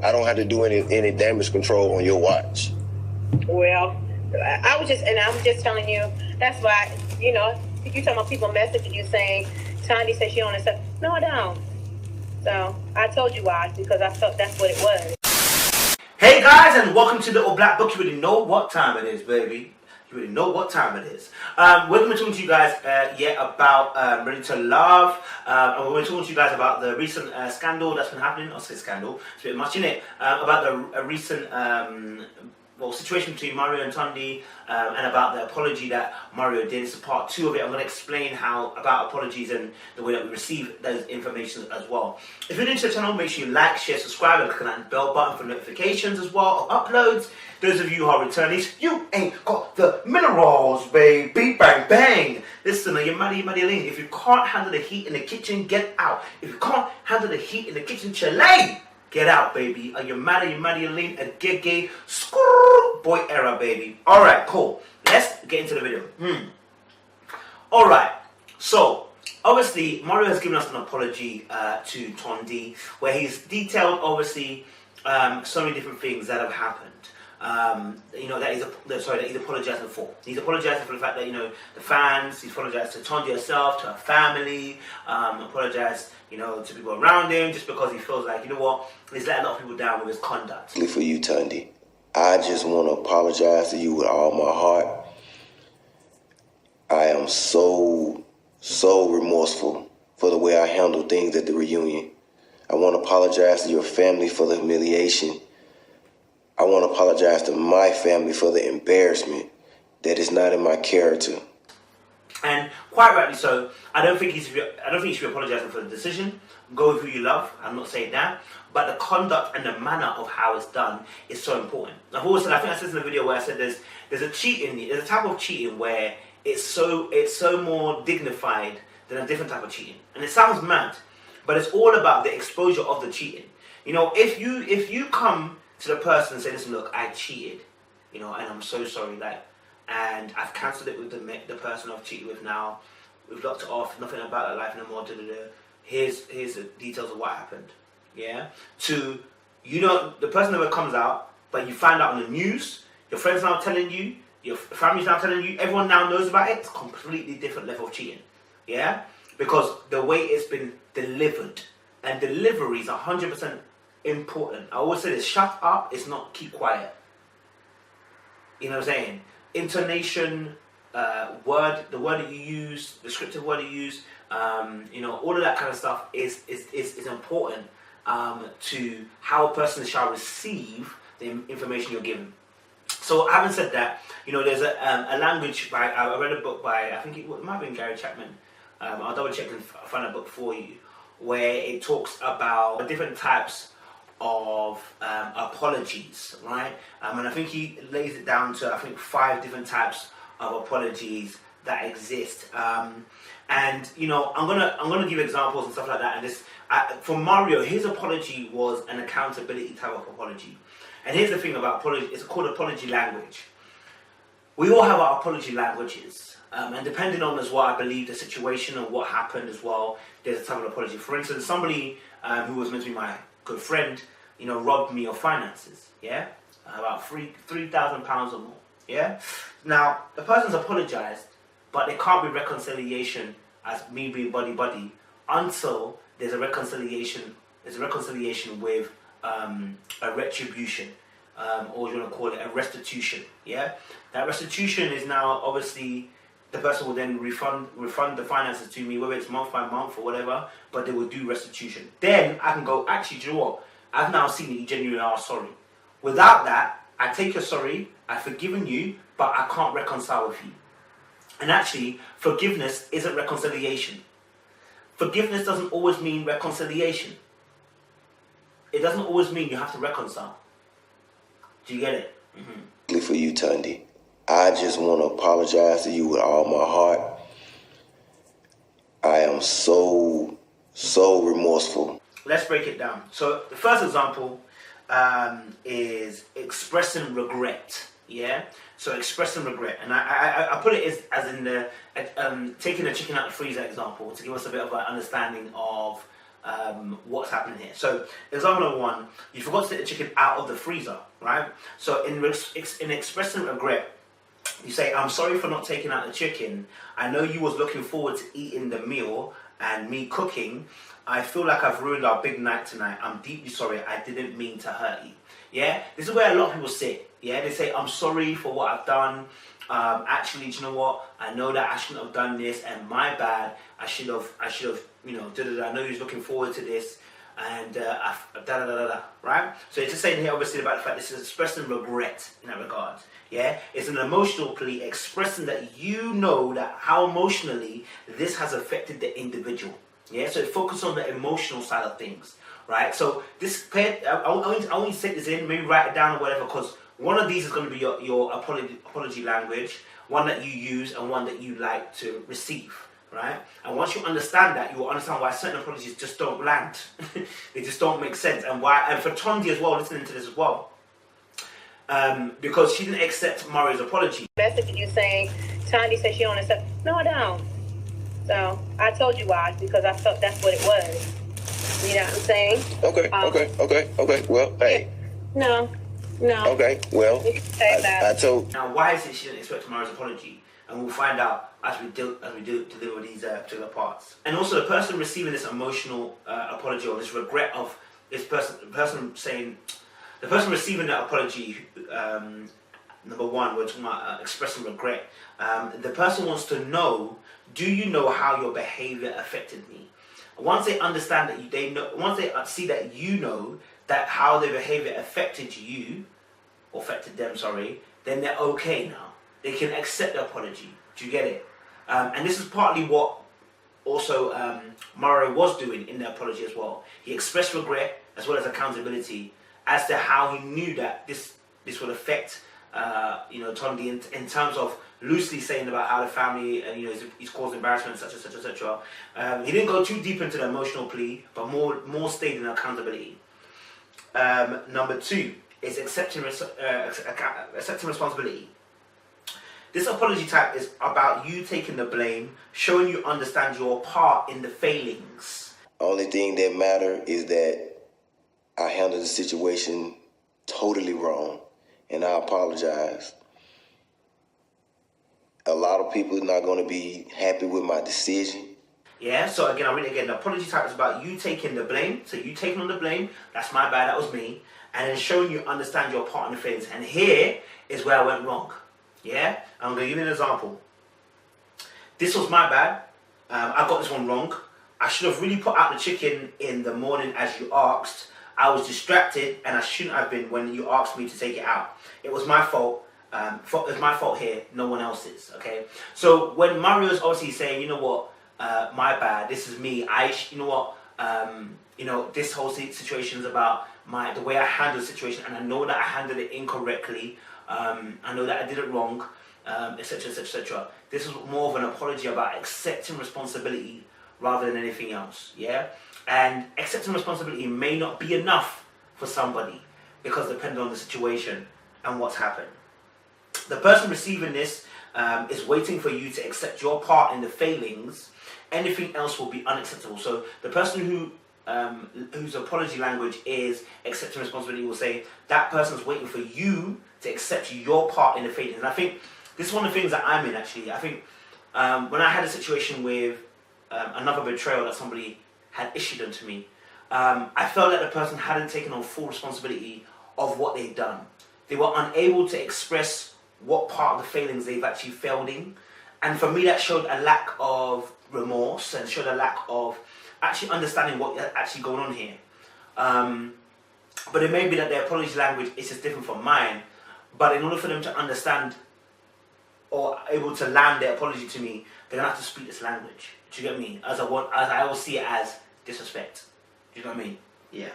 I don't have to do any damage control on your watch. Well, I'm just telling you, that's why, you talking about people messaging you saying, Tondy says she don't accept. No, I don't. So, I told you why, because I felt that's what it was. Hey guys, and welcome to Little Black Book. You already know what time it is, baby. You already know what time it is. We're going to be talking to you guys about Ready to Love. And we're going to talk to you guys about the recent scandal that's been happening. I'll say scandal, it's a bit much in it. About the recent situation between Mario and Tondy, and about the apology that Mario did. It's part 2 of it. I'm going to explain about apologies and the way that we receive those information as well. If you're new to the channel, make sure you like, share, subscribe, and click on that bell button for notifications as well of uploads. Those of you who are returnees, you ain't got the minerals, baby. Bang, bang. Listen, you're muddy lean. If you can't handle the heat in the kitchen, get out. If you can't handle the heat in the kitchen, Chile, get out, baby. Are you mad? You lean? A gay, skrrr, boy era, baby. Alright, cool. Let's get into the video. Alright, so obviously Mario has given us an apology to Tondy, where he's detailed obviously so many different things that have happened. That he's apologizing for. He's apologizing for the fact that, the fans, he's apologized to Tondy herself, to her family, apologized, to people around him, just because he feels like, he's let a lot of people down with his conduct. For you, Tondy, I just want to apologize to you with all my heart. I am so remorseful for the way I handled things at the reunion. I want to apologize to your family for the humiliation. I want to apologize to my family for the embarrassment that is not in my character. And quite rightly so. I don't think you should be apologizing for the decision. Go with who you love. I'm not saying that, but the conduct and the manner of how it's done is so important. I've always said, I think I said in the video where I said there's a type of cheating where it's so more dignified than a different type of cheating. And it sounds mad, but it's all about the exposure of the cheating. If you come to the person and say, listen, look, I cheated, and I'm so sorry, and I've cancelled it with the person I've cheated with now. We've locked it off, nothing about that life no more. Here's the details of what happened. Yeah. To the person never comes out, but you find out on the news. Your friends now telling you, your family's now telling you. Everyone now knows about it. It's a completely different level of cheating. Yeah, because the way it's been delivered, and delivery is 100% important. I always say this: shut up. It's not keep quiet. You know what I'm saying? Intonation, the word that you use, the scripted word you use, all of that kind of stuff is important to how a person shall receive the information you're given. So having said that, there's a language by, I read a book by, I think it might have been Gary Chapman. I'll double check and find a book for you, where it talks about different types of apologies, right? And I think he lays it down to 5 different types of apologies that exist. And I'm gonna give examples and stuff like that. And this for Mario, his apology was an accountability type of apology. And here's the thing about apology: it's called apology language. We all have our apology languages, and depending on as well, I believe the situation and what happened as well, there's a type of apology. For instance, somebody who was meant to be my good friend, robbed me of finances, yeah? About £3,000 or more, yeah? Now, the person's apologized, but there can't be reconciliation as me being buddy until there's a reconciliation with a retribution, or you want to call it a restitution, yeah? That restitution is now, obviously, the person will then refund the finances to me, whether it's month by month or whatever, but they will do restitution. Then I can go, actually, do you know what? I've now seen that you genuinely are sorry. Without that, I take your sorry, I've forgiven you, but I can't reconcile with you. And actually, forgiveness isn't reconciliation. Forgiveness doesn't always mean reconciliation. It doesn't always mean you have to reconcile. Do you get it? Mm-hmm. For you, Tondy, I just want to apologize to you with all my heart. I am so remorseful. Let's break it down. So the first example is expressing regret. Yeah. So expressing regret, and I put it as in the taking the chicken out of the freezer example to give us a bit of an understanding of what's happening here. So example number one, you forgot to take the chicken out of the freezer, right? So in expressing regret, you say, I'm sorry for not taking out the chicken. I know you was looking forward to eating the meal and me cooking. I feel like I've ruined our big night tonight. I'm deeply sorry. I didn't mean to hurt you. Yeah, this is where a lot of people sit. Yeah, they say, I'm sorry for what I've done. Actually, do you know what? I know that I shouldn't have done this, and my bad. I should have, you know, I know you was looking forward to this, and right? So it's just saying here, obviously, about the fact this is expressing regret in that regard. Yeah, it's an emotional plea expressing that you know that how emotionally this has affected the individual. Yeah, so it focuses on the emotional side of things, right? So this, I want you to take this in, maybe write it down or whatever, because one of these is going to be your apology language, one that you use and one that you like to receive, right? And once you understand that, you will understand why certain apologies just don't land. They just don't make sense. And why, and for Tondy as well, listening to this as well, because she didn't accept Mario's apology. Messaging you saying, Tondy said she don't accept. No, I don't. So I told you why, because I felt that's what it was. You know what I'm saying? Okay. Well, hey. No. Okay, well, I told. Now, why is it she didn't expect Mario's apology? And we'll find out as we deliver these particular parts. And also, the person receiving this emotional apology or this regret of this person, the person receiving that apology. Number one, we're talking about expressing regret. The person wants to know, do you know how your behavior affected me? Once they understand that once they see that you know that how their behavior affected you, or affected them, sorry, then they're okay now. They can accept the apology. Do you get it? And this is partly what also Mario was doing in the apology as well. He expressed regret as well as accountability as to how he knew that this would affect Tondy in terms of loosely saying about how the family he's caused embarrassment, etc. He didn't go too deep into the emotional plea, but more stayed in accountability. Number two is accepting responsibility. This apology type is about you taking the blame, showing you understand your part in the failings. Only thing that matter is that I handled the situation totally wrong, and I apologize. A lot of people are not going to be happy with my decision. Yeah, so again, I'll read it again. The apology type is about you taking the blame. So you taking on the blame. That's my bad, that was me. And then showing you understand your part in the failings. And here is where I went wrong. Yeah? I'm going to give you an example. This was my bad. I got this one wrong. I should have really put out the chicken in the morning as you asked. I was distracted and I shouldn't have been when you asked me to take it out. It was my fault. It's my fault here, no one else's. Okay? So when Mario's obviously saying, you know what, my bad, this is me. This whole situation is about the way I handled the situation, and I know that I handled it incorrectly. I know that I did it wrong, etc. This is more of an apology about accepting responsibility rather than anything else. Yeah, and accepting responsibility may not be enough for somebody because depending on the situation and what's happened. The person receiving this is waiting for you to accept your part in the failings. Anything else will be unacceptable. So the person whose apology language is accepting responsibility will say that person's waiting for you to accept your part in the failings. And I think this is one of the things that I'm in actually. I think when I had a situation with another betrayal that somebody had issued onto me, I felt that the person hadn't taken on full responsibility of what they'd done. They were unable to express what part of the failings they've actually failed in. And for me, that showed a lack of remorse and showed a lack of actually understanding what's actually going on here. But it may be that their apology language is just different from mine. But in order for them to understand or able to land their apology to me, they're going to have to speak this language. Do you get me? As I always see it as disrespect. Do you know what I mean? Yeah.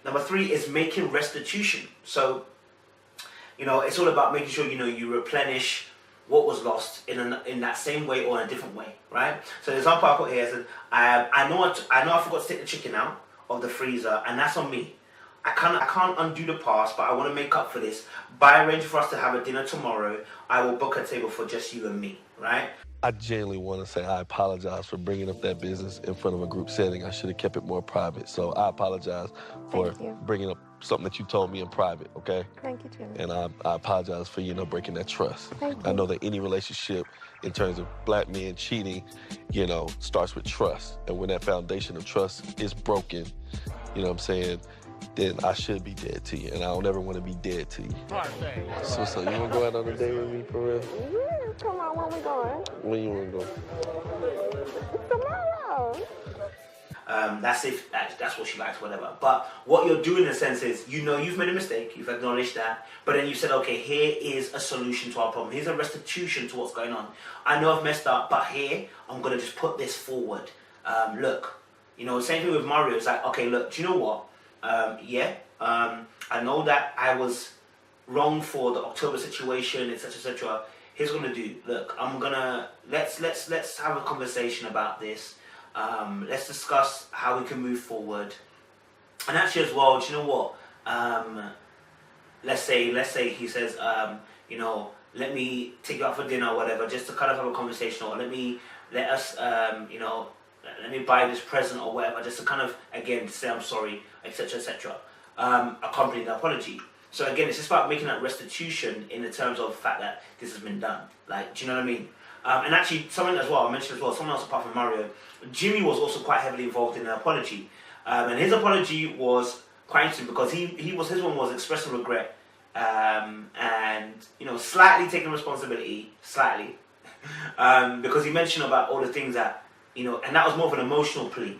Number three is making restitution. So, it's all about making sure, you replenish what was lost in that same way or in a different way, right? So the example I put here is that I know I forgot to take the chicken out of the freezer, and that's on me. I can't undo the past, but I want to make up for this by arranging for us to have a dinner tomorrow. I will book a table for just you and me, right? I genuinely want to say I apologize for bringing up that business in front of a group setting. I should have kept it more private. So I apologize for bringing up something that you told me in private, okay? Thank you, Jimmy. And I apologize for, breaking that trust. Thank I you. know that any relationship in terms of black men cheating, starts with trust. And when that foundation of trust is broken, then I should be dead to you. And I don't ever want to be dead to you. So you want to go out on a date with me for real? Yeah, come on, when we going? When you want to go? Tomorrow. That's what she likes, whatever. But what you're doing in a sense is, you've made a mistake, you've acknowledged that, but then you said, okay, here is a solution to our problem. Here's a restitution to what's going on. I know I've messed up, but here, I'm going to just put this forward. Look, same thing with Mario. It's like, okay, look, do you know what? I know that I was wrong for the October situation, etc., etc. Here's what I'm gonna do. Look, let's have a conversation about this. Let's discuss how we can move forward. And actually, as well, do you know what? Let's say he says, let me take you out for dinner or whatever, just to kind of have a conversation, or let us, let me buy this present or whatever, just to kind of, again, say I'm sorry, etc., etc. Accompany the apology. So again, it's just about making that restitution in the terms of the fact that this has been done. Like, do you know what I mean? And actually, someone as well, I mentioned as well, someone else apart from Mario, Jimmy was also quite heavily involved in the apology. And his apology was quite interesting because his one was expressing regret and, slightly taking responsibility, slightly, because he mentioned about all the things that, and that was more of an emotional plea.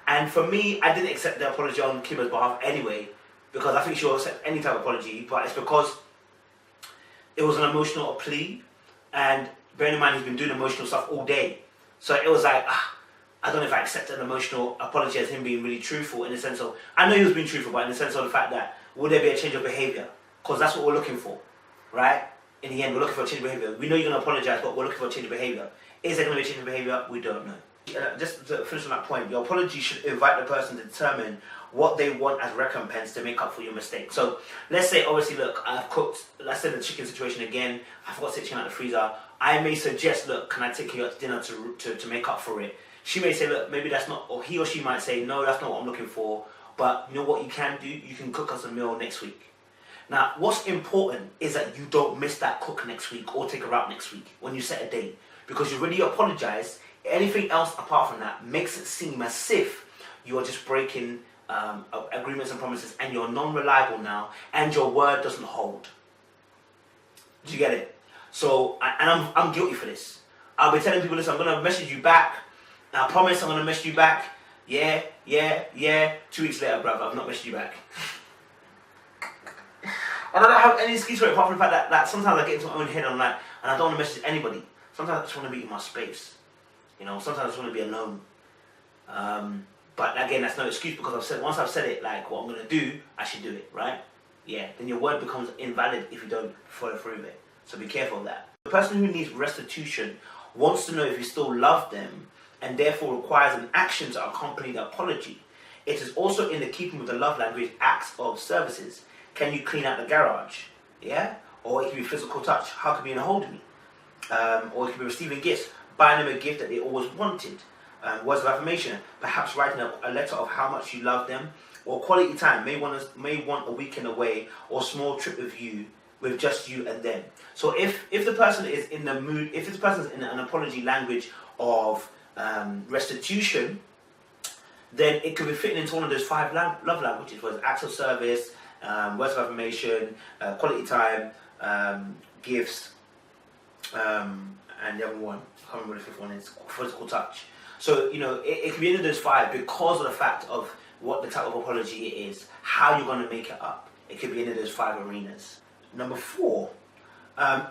And for me, I didn't accept the apology on Kim's behalf anyway, because I think she'll accept any type of apology, but it's because it was an emotional plea, and bearing in mind he's been doing emotional stuff all day. So it was like, I don't know if I accept an emotional apology as him being really truthful, in the sense of, I know he was being truthful, but in the sense of the fact that, will there be a change of behaviour? Because that's what we're looking for, right? In the end, we're looking for a change of behaviour. We know you're going to apologise, but we're looking for a change of behaviour. Is there going to be a change of behaviour? We don't know. Just to finish on that point, your apology should invite the person to determine what they want as recompense to make up for your mistake. So let's say, obviously, look, I've cooked, let's say the chicken situation again, I forgot to take chicken out of the freezer. I may suggest, look, can I take you out to dinner to make up for it? She may say, look, maybe that's not, or he or she might say, no, that's not what I'm looking for. But you know what you can do? You can cook us a meal next week. Now, what's important is that you don't miss that cook next week or take her out next week when you set a date. Because you already apologized. Anything else apart from that makes it seem as if you are just breaking agreements and promises, and you're non-reliable now, and your word doesn't hold. Do you get it? So, and I'm guilty for this. I'll be telling people, listen, I'm going to message you back. I promise I'm going to message you back. Yeah. 2 weeks later, brother, I've not messaged you back. And I don't have any excuse for it, apart from the fact that sometimes I get into my own head and I don't want to message anybody. Sometimes I just want to be in my space. Sometimes I just want to be alone. But again, that's no excuse, because once I've said it, like what I'm going to do, I should do it, right? Yeah, then your word becomes invalid if you don't follow through with it. So be careful of that. The person who needs restitution wants to know if you still love them, and therefore requires an action to accompany the apology. It is also in the keeping with the love language acts of services. Can you clean out the garage? Yeah? Or it can be physical touch. How can you hold me? Or it can be receiving gifts. Buying them a gift that they always wanted. Words of affirmation. Perhaps writing a letter of how much you love them. Or quality time. May want a weekend away, or small trip with you, with just you and them. So if the person is in the mood, if this person is in an apology language of restitution, then it could be fitting into one of those 5 love languages, whether it's acts of service, words of affirmation, quality time, gifts, and the other one, I can't remember what the 5th one is, physical touch. So, it can be any of those 5 because of the fact of what the type of apology it is, how you're going to make it up. It could be any of those 5 arenas. Number 4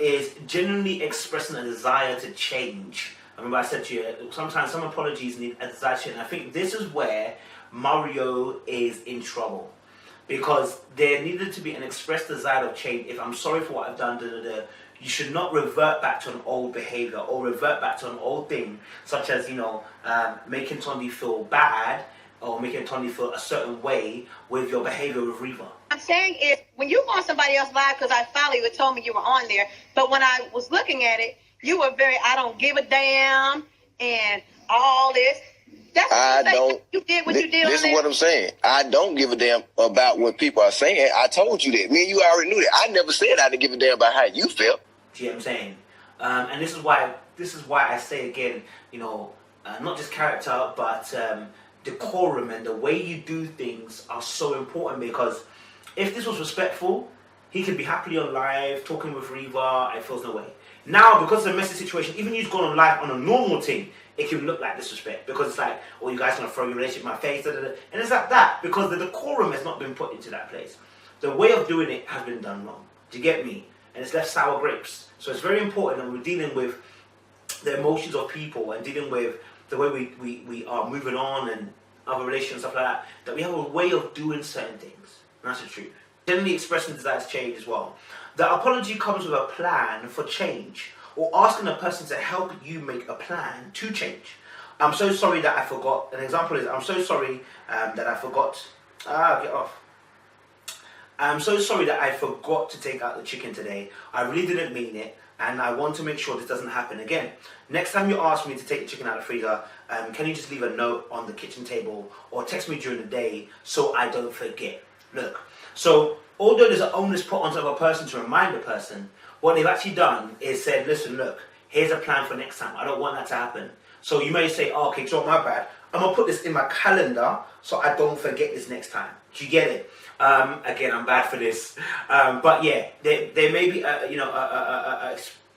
is genuinely expressing a desire to change. I remember I said to you, sometimes some apologies need a desire to change. And I think this is where Mario is in trouble. Because there needed to be an expressed desire of change. If I'm sorry for what I've done, you should not revert back to an old behavior or revert back to an old thing, such as, making Tondy feel bad or making Tondy feel a certain way with your behavior with Reva. I'm saying is, when you go on somebody else's live, because I follow you, it told me you were on there, but when I was looking at it, you were very, I don't give a damn, and all this. That's what I don't. You did what you did. This is what I'm saying. I don't give a damn about what people are saying. I told you that. Me and you already knew that. I never said I didn't give a damn about how you felt. Do you know what I'm saying? And this is why I say again, you know, not just character, but decorum and the way you do things are so important, because if this was respectful, he could be happily on live talking with Reva and feels no way. Now, because of the messy situation, even you've gone on live on a normal thing, it can look like disrespect, because it's like, oh, you guys gonna throw your relationship in my face, da, da, da. And it's like that because the decorum has not been put into that place. The way of doing it has been done wrong. Do you get me? And it's left sour grapes. So it's very important that we're dealing with the emotions of people and dealing with the way we are moving on and other relations, stuff like that we have a way of doing certain things. And that's the truth. Generally expressing desire to change as well. The apology comes with a plan for change, or asking a person to help you make a plan to change. I'm so sorry that I forgot. An example is, I'm so sorry that I forgot. Get off. I'm so sorry that I forgot to take out the chicken today. I really didn't mean it, and I want to make sure this doesn't happen again. Next time you ask me to take the chicken out of the freezer, can you just leave a note on the kitchen table or text me during the day so I don't forget? Look, so although there's an onus put onto a person to remind the person, what they've actually done is said, listen, look, here's a plan for next time. I don't want that to happen. So you may say, oh, okay, so my bad. I'm going to put this in my calendar so I don't forget this next time. Do you get it? Again, I'm bad for this. But yeah, there may be,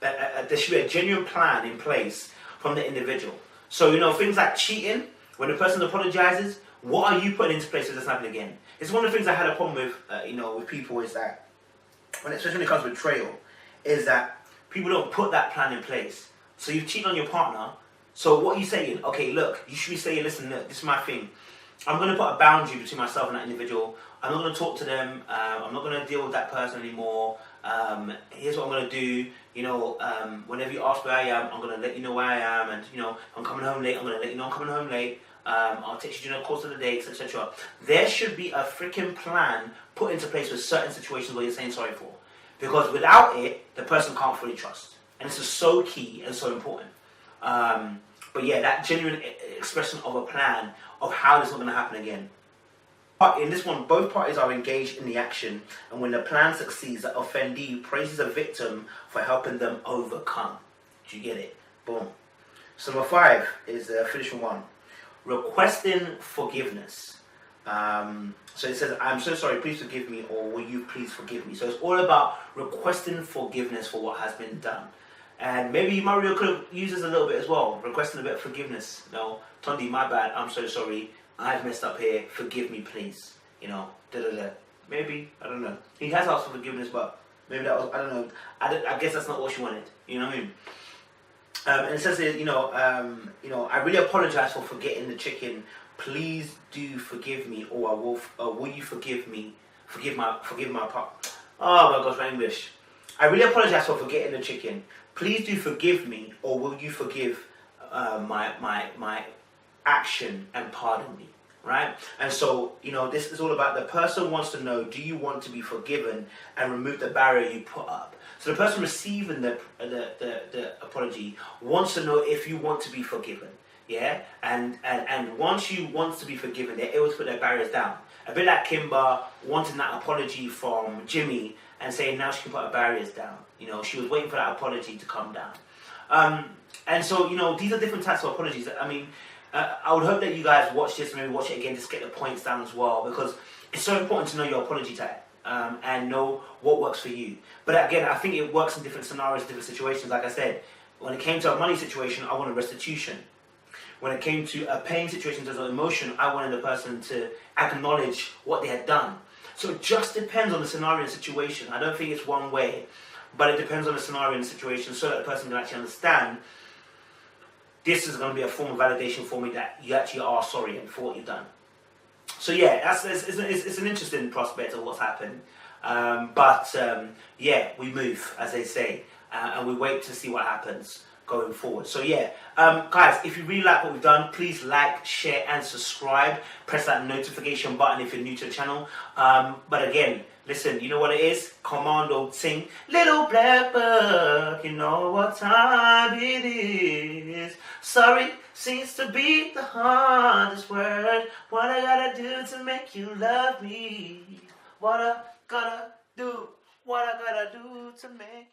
there should be a genuine plan in place from the individual. So, you know, things like cheating, when the person apologizes, what are you putting into place so it doesn't happen again? It's one of the things I had a problem with, with people is that, especially when it comes to betrayal, is that people don't put that plan in place. So you cheat on your partner. So what are you saying? Okay, look, you should be saying, listen, look, this is my thing. I'm going to put a boundary between myself and that individual. I'm not going to talk to them. I'm not going to deal with that person anymore. Here's what I'm going to do. You know, whenever you ask where I am, I'm going to let you know where I am. And, you know, if I'm coming home late, I'm going to let you know I'm coming home late. I'll text you during the course of the day, etc. There should be a freaking plan put into place for certain situations where you're saying sorry for. Because without it, the person can't fully trust. And this is so key and so important. But yeah, that genuine expression of a plan of how this is not going to happen again. But in this one, both parties are engaged in the action, and when the plan succeeds, the offendee praises a victim for helping them overcome. Do you get it? Boom. So number 5 is the finishing one. Requesting forgiveness. So it says, I'm so sorry, please forgive me, or will you please forgive me? So it's all about requesting forgiveness for what has been done. And maybe Mario could have used this a little bit as well, requesting a bit of forgiveness. You know, Tondy, my bad, I'm so sorry, I've messed up here, forgive me please. You know, da-da-da. Maybe, I don't know. He has asked for forgiveness, but maybe that was, I don't know. I guess that's not what she wanted, you know what I mean? And it says here, I really apologize for forgetting the chicken. Please do forgive me, or will you forgive me? Forgive my part. Oh my gosh, my English. I really apologize for forgetting the chicken. Please do forgive me, or will you forgive my action and pardon me? Right? And so, this is all about the person wants to know, do you want to be forgiven and remove the barrier you put up? So the person receiving the apology wants to know if you want to be forgiven. Yeah? And once you want to be forgiven, they're able to put their barriers down. A bit like Kimber wanting that apology from Jimmy and saying now she can put her barriers down. She was waiting for that apology to come down. And so, these are different types of apologies. I mean, I would hope that you guys watch this, maybe watch it again, just get the points down as well, because it's so important to know your apology type and know what works for you. But again, I think it works in different scenarios, different situations. Like I said, when it came to a money situation, I wanted restitution. When it came to a pain situation, in terms of emotion, I wanted the person to acknowledge what they had done. So it just depends on the scenario and situation. I don't think it's one way, but it depends on the scenario and the situation so that the person can actually understand this is going to be a form of validation for me that you actually are sorry for what you've done. So yeah, it's an interesting prospect of what's happened. But we move, as they say, and we wait to see what happens. going forward. So yeah, guys, if you really like what we've done, please like, share, and subscribe. Press that notification button if you're new to the channel. But again, listen, you know what it is? Commando sing, little blackbird, you know what time it is. Sorry seems to be the hardest word. What I gotta do to make you love me? What I gotta do? What I gotta do to make